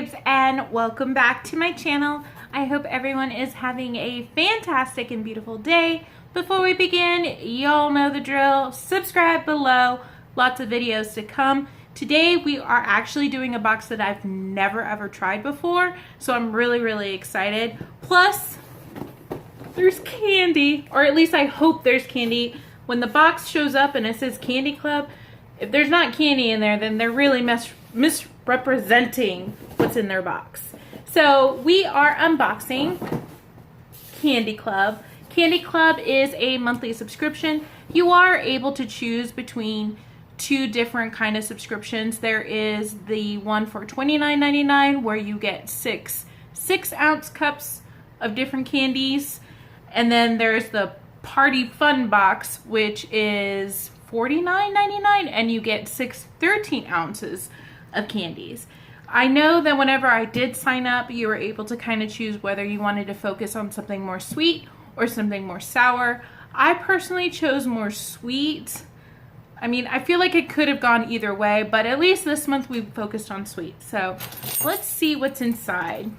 babes, and welcome back to my channel. I hope everyone is having a fantastic and beautiful day. Before we begin, y'all know the drill. Subscribe below. Lots of videos to come. Today we are actually doing a box that I've never ever tried before, so I'm really excited. Plus, there's candy, or at least I hope there's candy. When the box shows up and it says Candy Club, if there's not candy in there, then they're really misrepresenting what's in their box. So we are unboxing Candy Club. Candy Club is a monthly subscription. You are able to choose between two different kind of subscriptions. There is the one for $29.99 where you get six 6-ounce cups of different candies, and then there's the Party Fun box, which is $49.99, and you get 6 13 ounces of candies. I know that whenever I did sign up, you were able to kind of choose whether you wanted to focus on something more sweet or something more sour. I personally chose more sweet. I mean, I feel like it could have gone either way, but at least this month we focused on sweet. So let's see what's inside.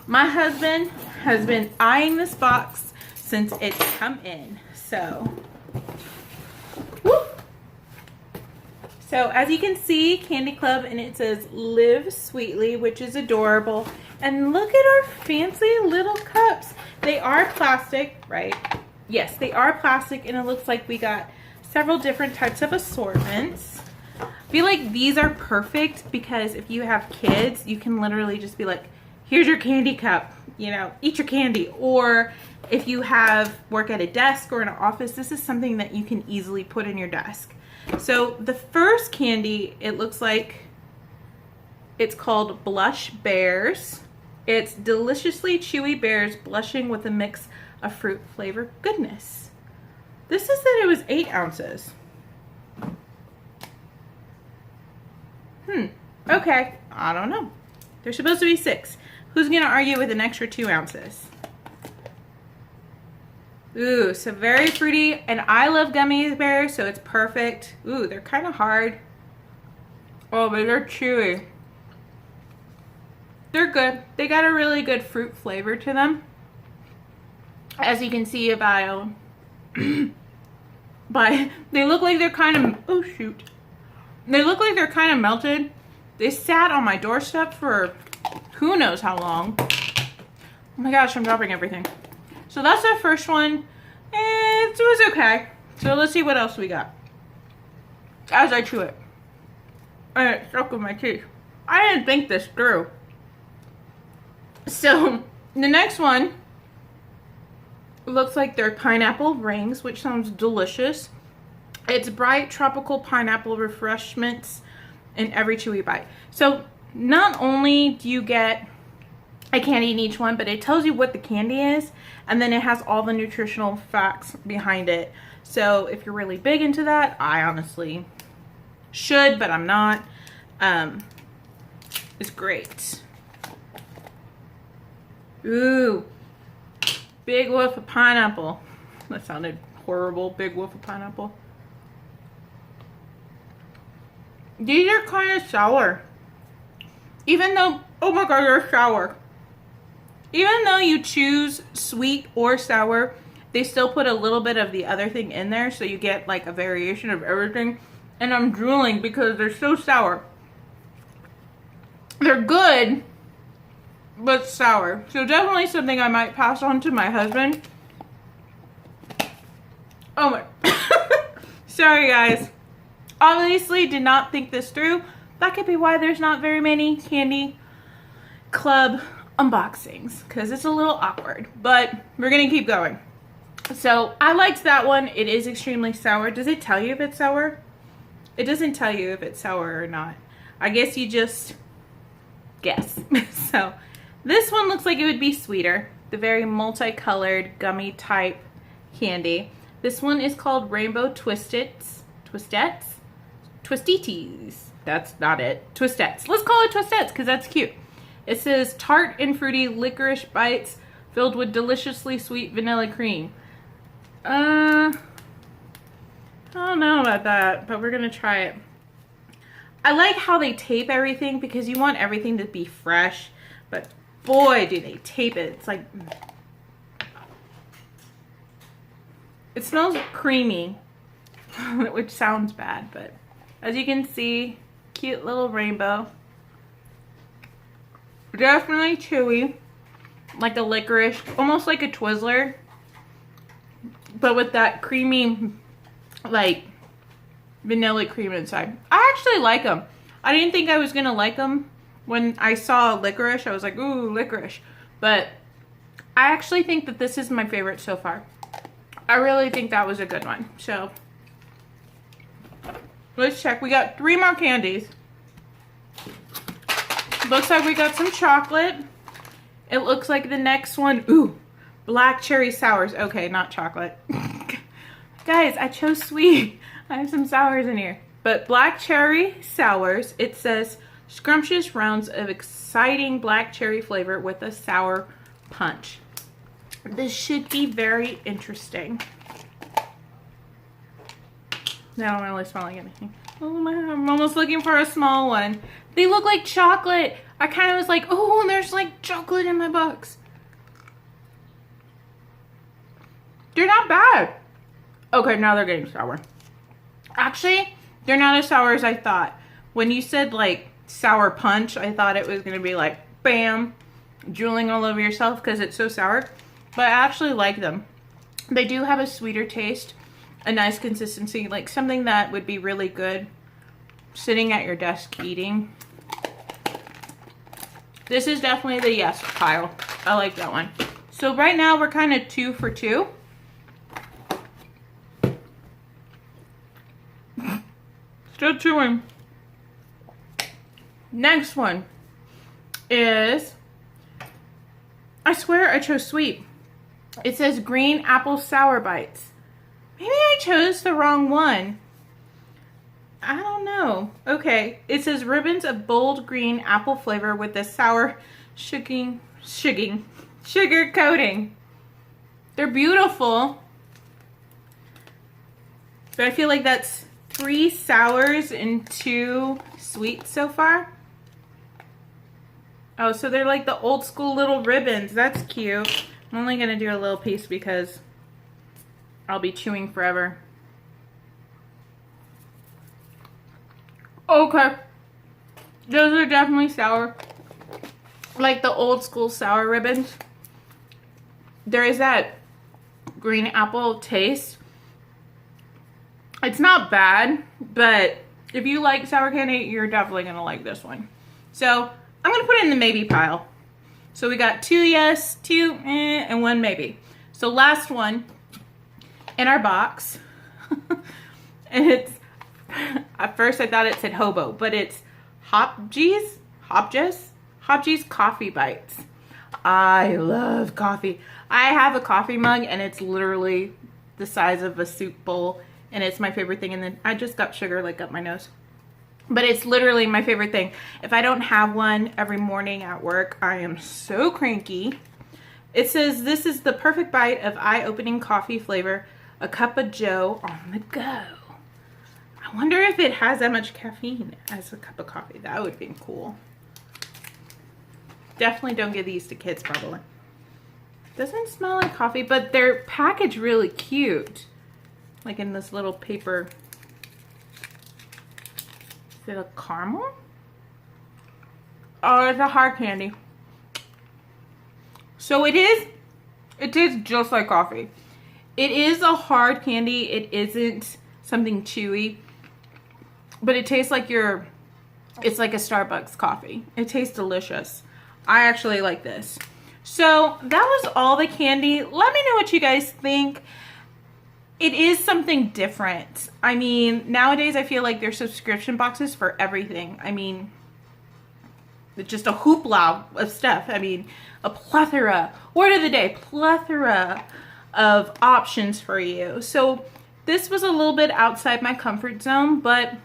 My husband has been eyeing this box since it's come in. So, whoop. So as you can see, Candy Club, and it says Live Sweetly, which is adorable. And look at our fancy little cups. They are plastic, right? Yes, they are plastic, and it looks like we got several different types of assortments. I feel like these are perfect because if you have kids, you can literally just be like, here's your candy cup, you know, eat your candy. Or if you work at a desk or in an office, this is something that you can easily put in your desk. So the first candy, it looks like it's called Blush Bears. It's deliciously chewy bears blushing with a mix of fruit flavor goodness. This says that it was 8 ounces. Okay, I don't know. They're supposed to be 6. Who's gonna argue with an extra 2 ounces? Ooh, so very fruity, and I love gummy bears, so it's perfect. Ooh, they're kind of hard. Oh, but they're chewy. They're good. They got a really good fruit flavor to them. As you can see by they look like they're kind of, oh shoot. They look like they're kind of melted. They sat on my doorstep for who knows how long. Oh my gosh, I'm dropping everything. So that's our first one. It was okay. So let's see what else we got. As I chew it. And it stuck with my teeth. I didn't think this through. So the next one looks like they're pineapple rings, which sounds delicious. It's bright tropical pineapple refreshments in every chewy bite. So not only do you get a candy in each one, but it tells you what the candy is, and then it has all the nutritional facts behind it. So if you're really big into that, I honestly should, but I'm not. It's great. Ooh, big whiff of pineapple. That sounded horrible. Big whiff of pineapple. These are kind of sour. Even though, oh my god, they're sour. Even though you choose sweet or sour, they still put a little bit of the other thing in there, so you get like a variation of everything. And I'm drooling because they're so sour. They're good, but sour. So definitely something I might pass on to my husband. Oh my. Sorry guys. Obviously did not think this through. That could be why there's not very many Candy Club unboxings, because it's a little awkward, but we're gonna keep going. So I liked that one. It is extremely sour. Does it tell you if it's sour? It doesn't tell you if it's sour or not. I guess you just guess. So this one looks like it would be sweeter. The very multicolored gummy type candy. This one is called Rainbow Twistettes. Twistettes. That's not it. Twistettes. Let's call it Twistettes because that's cute. It says tart and fruity licorice bites filled with deliciously sweet vanilla cream. I don't know about that, but we're gonna try it. I like how they tape everything because you want everything to be fresh, but boy, do they tape it. It's like, it smells creamy, which sounds bad, but as you can see, cute little rainbow. Definitely chewy, like a licorice, almost like a Twizzler, but with that creamy, like vanilla cream inside. I actually like them. I didn't think I was gonna like them when I saw licorice. I was like, ooh, licorice. But I actually think that this is my favorite so far. I really think that was a good one. So let's check. We got 3 more candies. Looks like we got some chocolate. It looks like the next one, ooh, black cherry sours. Okay, not chocolate. Guys, I chose sweet. I have some sours in here. But black cherry sours, it says scrumptious rounds of exciting black cherry flavor with a sour punch. This should be very interesting. They don't really smell like anything. Oh my, I'm almost looking for a small one. They look like chocolate. I kind of was like, oh, there's like chocolate in my box. They're not bad. Okay, now they're getting sour. Actually, they're not as sour as I thought. When you said like sour punch, I thought it was gonna be like, bam, drooling all over yourself because it's so sour. But I actually like them. They do have a sweeter taste, a nice consistency, like something that would be really good sitting at your desk eating. This is definitely the yes pile. I like that one. So right now we're kind of 2 for 2. Still chewing. Next one is, I swear I chose sweet. It says green apple sour bites. Maybe I chose the wrong one. I don't know. Okay, it says ribbons of bold green apple flavor with a sour sugar coating. They're beautiful. But I feel like that's 3 sours and 2 sweets so far. Oh, so they're like the old school little ribbons. That's cute. I'm only gonna do a little piece because I'll be chewing forever. Okay. Those are definitely sour. Like the old school sour ribbons. There is that green apple taste. It's not bad, but if you like sour candy, you're definitely gonna like this one. So I'm gonna put it in the maybe pile. So we got 2 yes, 2 and 1 maybe. So last one in our box. And it's, at first I thought it said hobo, but it's Hopjee's coffee bites. I love coffee. I have a coffee mug and it's literally the size of a soup bowl, and it's my favorite thing. And then I just got sugar like up my nose, but it's literally my favorite thing. If I don't have one every morning at work, I am so cranky. It says this is the perfect bite of eye-opening coffee flavor, a cup of joe on the go. I wonder if it has that much caffeine as a cup of coffee. That would be cool. Definitely don't give these to kids, probably. Doesn't smell like coffee, but they're packaged really cute. Like in this little paper. Is it a caramel? Oh, it's a hard candy. So it tastes just like coffee. It is a hard candy. It isn't something chewy. But it tastes like it's like a Starbucks coffee. It tastes delicious. I actually like this. So that was all the candy. Let me know what you guys think. It is something different. I mean, nowadays I feel like there's subscription boxes for everything. I mean, it's just a hoopla of stuff. I mean, a plethora, word of the day, plethora of options for you. So this was a little bit outside my comfort zone, but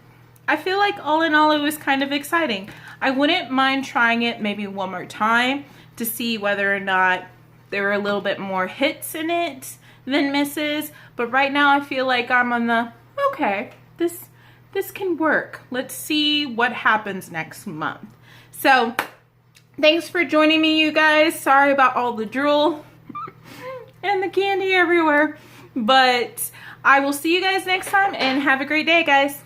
I feel like all in all, it was kind of exciting. I wouldn't mind trying it maybe one more time to see whether or not there were a little bit more hits in it than misses. But right now I feel like I'm on the, okay, this this can work. Let's see what happens next month. So thanks for joining me, you guys. Sorry about all the drool and the candy everywhere, but I will see you guys next time, and have a great day, guys.